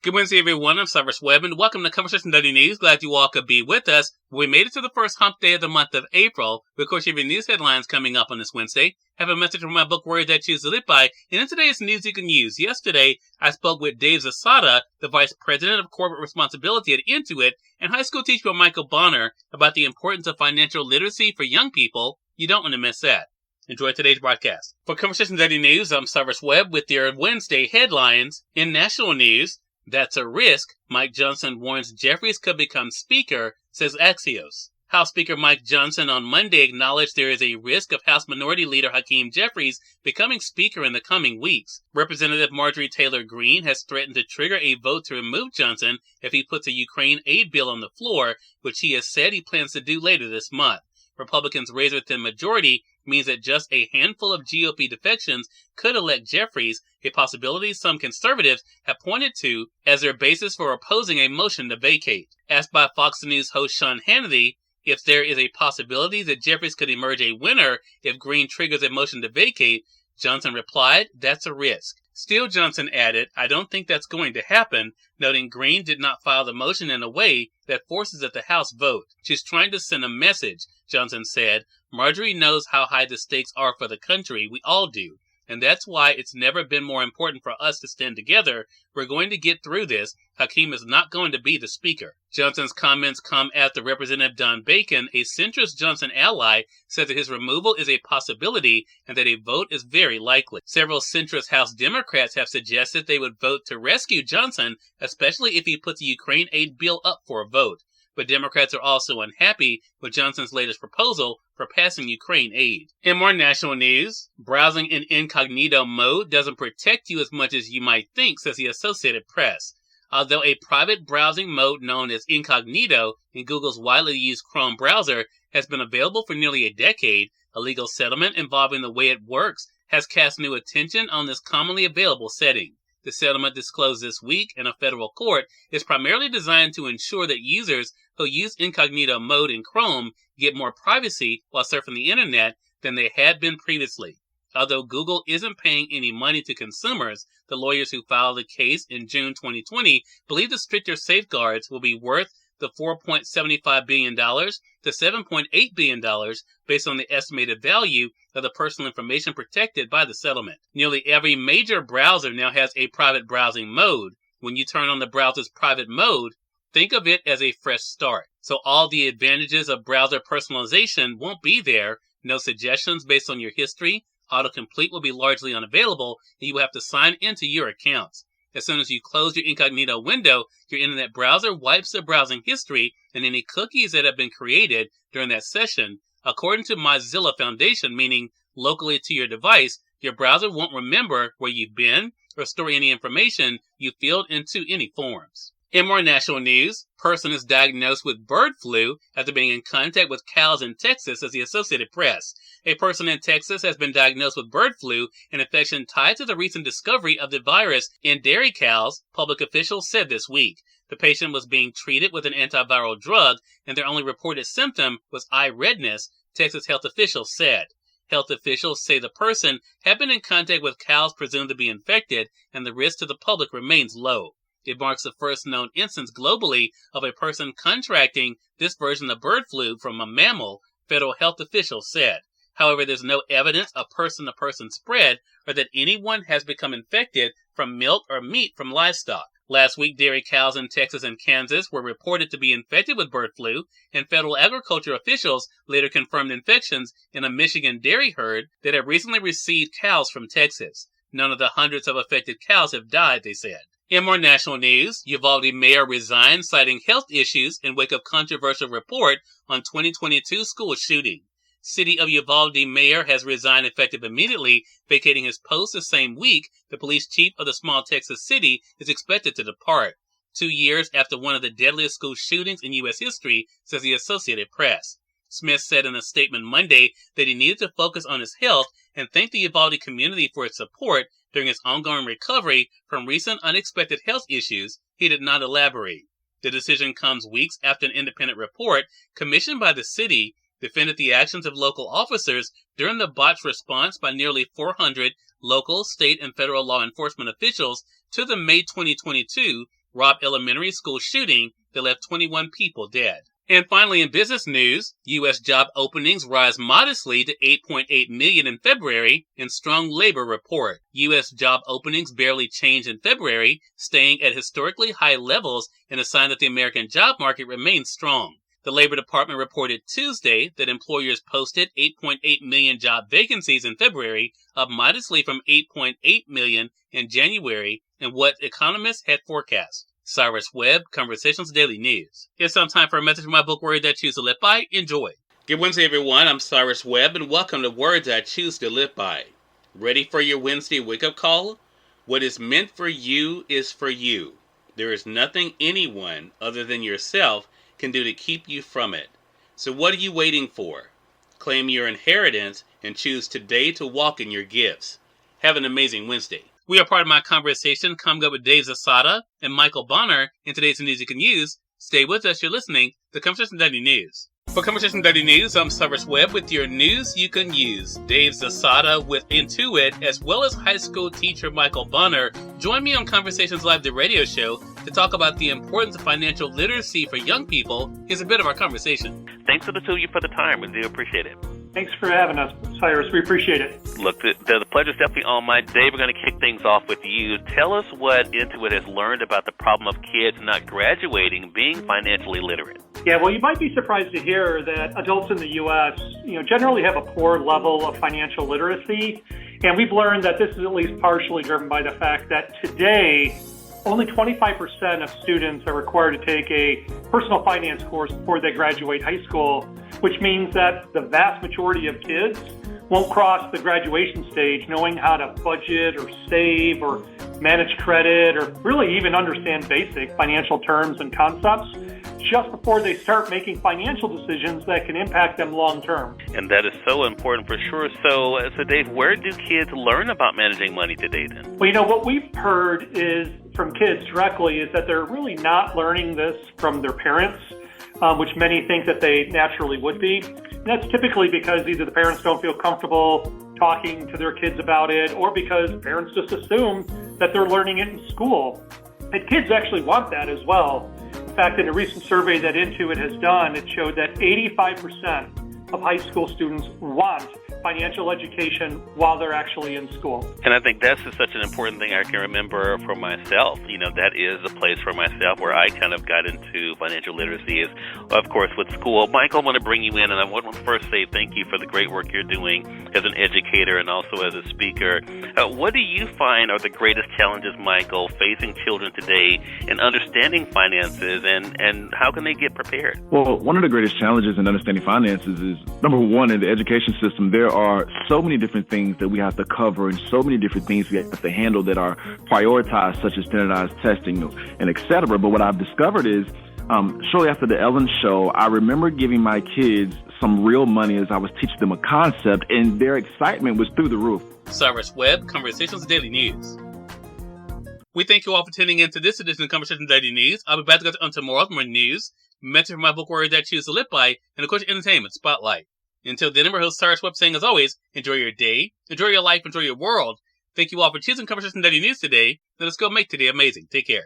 Good Wednesday, everyone. I'm Cyrus Webb, and welcome to Conversation Daily News. Glad you all could be with us. We made it to the first hump day of the month of April. We, of course, have your news headlines coming up on this Wednesday. Have a message from my book, Words That Choose to Live By. And in today's news you can use. Yesterday, I spoke with Dave Zasada, the Vice President of Corporate Responsibility at Intuit, and high school teacher Michael Bonner about the importance of financial literacy for young people. You don't want to miss that. Enjoy today's broadcast. For Conversation Daily News, I'm Cyrus Webb with your Wednesday headlines. In national news, that's a risk. Mike Johnson warns Jeffries could become Speaker, says Axios. House Speaker Mike Johnson on Monday acknowledged there is a risk of House Minority Leader Hakeem Jeffries becoming Speaker in the coming weeks. Representative Marjorie Taylor Greene has threatened to trigger a vote to remove Johnson if he puts a Ukraine aid bill on the floor, which he has said he plans to do later this month. Republicans' razor-thin majority means that just a handful of GOP defections could elect Jeffries, a possibility some conservatives have pointed to as their basis for opposing a motion to vacate. Asked by Fox News host Sean Hannity if there is a possibility that Jeffries could emerge a winner if Greene triggers a motion to vacate, Johnson replied, "That's a risk." Still, Johnson added, "I don't think that's going to happen," noting Greene did not file the motion in a way that forces it to House vote. "She's trying to send a message," Johnson said. "Marjorie knows how high the stakes are for the country. We all do. And that's why it's never been more important for us to stand together. We're going to get through this. Hakeem is not going to be the Speaker." Johnson's comments come after Representative Don Bacon, a centrist Johnson ally, said that his removal is a possibility and that a vote is very likely. Several centrist House Democrats have suggested they would vote to rescue Johnson, especially if he puts the Ukraine aid bill up for a vote. But Democrats are also unhappy with Johnson's latest proposal for passing Ukraine aid. In more national news, browsing in incognito mode doesn't protect you as much as you might think, says the Associated Press. Although a private browsing mode known as incognito in Google's widely used Chrome browser has been available for nearly a decade, a legal settlement involving the way it works has cast new attention on this commonly available setting. The settlement disclosed this week in a federal court is primarily designed to ensure that users who use incognito mode in Chrome get more privacy while surfing the internet than they had been previously. Although Google isn't paying any money to consumers, the lawyers who filed the case in June 2020 believe the stricter safeguards will be worth the $4.75 billion to $7.8 billion based on the estimated value of the personal information protected by the settlement. Nearly every major browser now has a private browsing mode. When you turn on the browser's private mode, think of it as a fresh start. So all the advantages of browser personalization won't be there. No suggestions based on your history. Autocomplete will be largely unavailable, and you will have to sign into your accounts. As soon as you close your incognito window, your internet browser wipes the browsing history and any cookies that have been created during that session. According to Mozilla Foundation, meaning locally to your device, your browser won't remember where you've been or store any information you filled into any forms. In more national news, person is diagnosed with bird flu after being in contact with cows in Texas, as the Associated Press. A person in Texas has been diagnosed with bird flu, an infection tied to the recent discovery of the virus in dairy cows, public officials said this week. The patient was being treated with an antiviral drug, and their only reported symptom was eye redness, Texas health officials said. Health officials say the person had been in contact with cows presumed to be infected, and the risk to the public remains low. It marks the first known instance globally of a person contracting this version of bird flu from a mammal, federal health officials said. However, there's no evidence of person-to-person spread or that anyone has become infected from milk or meat from livestock. Last week, dairy cows in Texas and Kansas were reported to be infected with bird flu, and federal agriculture officials later confirmed infections in a Michigan dairy herd that had recently received cows from Texas. None of the hundreds of affected cows have died, they said. In more national news, Uvalde mayor resigned citing health issues in wake of controversial report on 2022 school shooting. City of Uvalde mayor has resigned effective immediately, vacating his post the same week the police chief of the small Texas city is expected to depart. 2 years after one of the deadliest school shootings in U.S. history, says the Associated Press. Smith said in a statement Monday that he needed to focus on his health and thanked the Uvalde community for its support during his ongoing recovery from recent unexpected health issues. He did not elaborate. The decision comes weeks after an independent report commissioned by the city defended the actions of local officers during the botched response by nearly 400 local, state, and federal law enforcement officials to the May 2022 Robb Elementary School shooting that left 21 people dead. And finally, in business news, U.S. job openings rise modestly to 8.8 million in February in strong labor report. U.S. job openings barely changed in February, staying at historically high levels and a sign that the American job market remains strong. The Labor Department reported Tuesday that employers posted 8.8 million job vacancies in February, up modestly from 8.8 million in January, and what economists had forecast. Cyrus Webb, Conversations Daily News. It's some time for a message from my book, Words I Choose to Live By. Enjoy. Good Wednesday, everyone. I'm Cyrus Webb, and welcome to Words I Choose to Live By. Ready for your Wednesday wake-up call? What is meant for you is for you. There is nothing anyone other than yourself can do to keep you from it. So what are you waiting for? Claim your inheritance and choose today to walk in your gifts. Have an amazing Wednesday. We are part of my conversation coming up with Dave Zasada and Michael Bonner in today's news you can use. Stay with us. You're listening to Conversation Daily News. For Conversation Daily News, I'm Cyrus Webb with your news you can use. Dave Zasada with Intuit, as well as high school teacher Michael Bonner, join me on Conversations Live, the radio show, to talk about the importance of financial literacy for young people. Here's a bit of our conversation. Thanks to the two of you for the time. We do appreciate it. Thanks for having us, Cyrus. We appreciate it. Look, the pleasure's definitely on mine. Today we're going to kick things off with you. Tell us what Intuit has learned about the problem of kids not graduating being financially literate. Yeah, well, you might be surprised to hear that adults in the U.S., generally have a poor level of financial literacy. And we've learned that this is at least partially driven by the fact that today, only 25% of students are required to take a personal finance course before they graduate high school, which means that the vast majority of kids won't cross the graduation stage knowing how to budget or save or manage credit or really even understand basic financial terms and concepts just before they start making financial decisions that can impact them long term. And that is so important for sure. So Dave, where do kids learn about managing money today then? Well, what we've heard is from kids directly is that they're really not learning this from their parents, which many think that they naturally would be. And that's typically because either the parents don't feel comfortable talking to their kids about it, or because parents just assume that they're learning it in school. And kids actually want that as well. In fact, in a recent survey that Intuit has done, it showed that 85% of high school students want financial education while they're actually in school. And I think that's just such an important thing I can remember for myself. That is a place for myself where I kind of got into financial literacy is, of course, with school. Michael, I want to bring you in, and I want to first say thank you for the great work you're doing as an educator and also as a speaker. What do you find are the greatest challenges, Michael, facing children today in understanding finances, and how can they get prepared? Well, one of the greatest challenges in understanding finances is, number one, in the education system, there are so many different things that we have to cover and so many different things we have to handle that are prioritized, such as standardized testing and et cetera. But what I've discovered is shortly after the Ellen show, I remember giving my kids some real money as I was teaching them a concept, and their excitement was through the roof. Cyrus Webb, Conversations Daily News. We thank you all for tuning in to this edition of Conversations Daily News. I'll be back to on tomorrow with more news, mention from my book, Words I Choose to Live By, and of course, entertainment spotlight. Until then, I'm your host, Cyrus Webb, saying as always, enjoy your day, enjoy your life, enjoy your world. Thank you all for choosing Conversation Daily News today. Let us go make today amazing. Take care.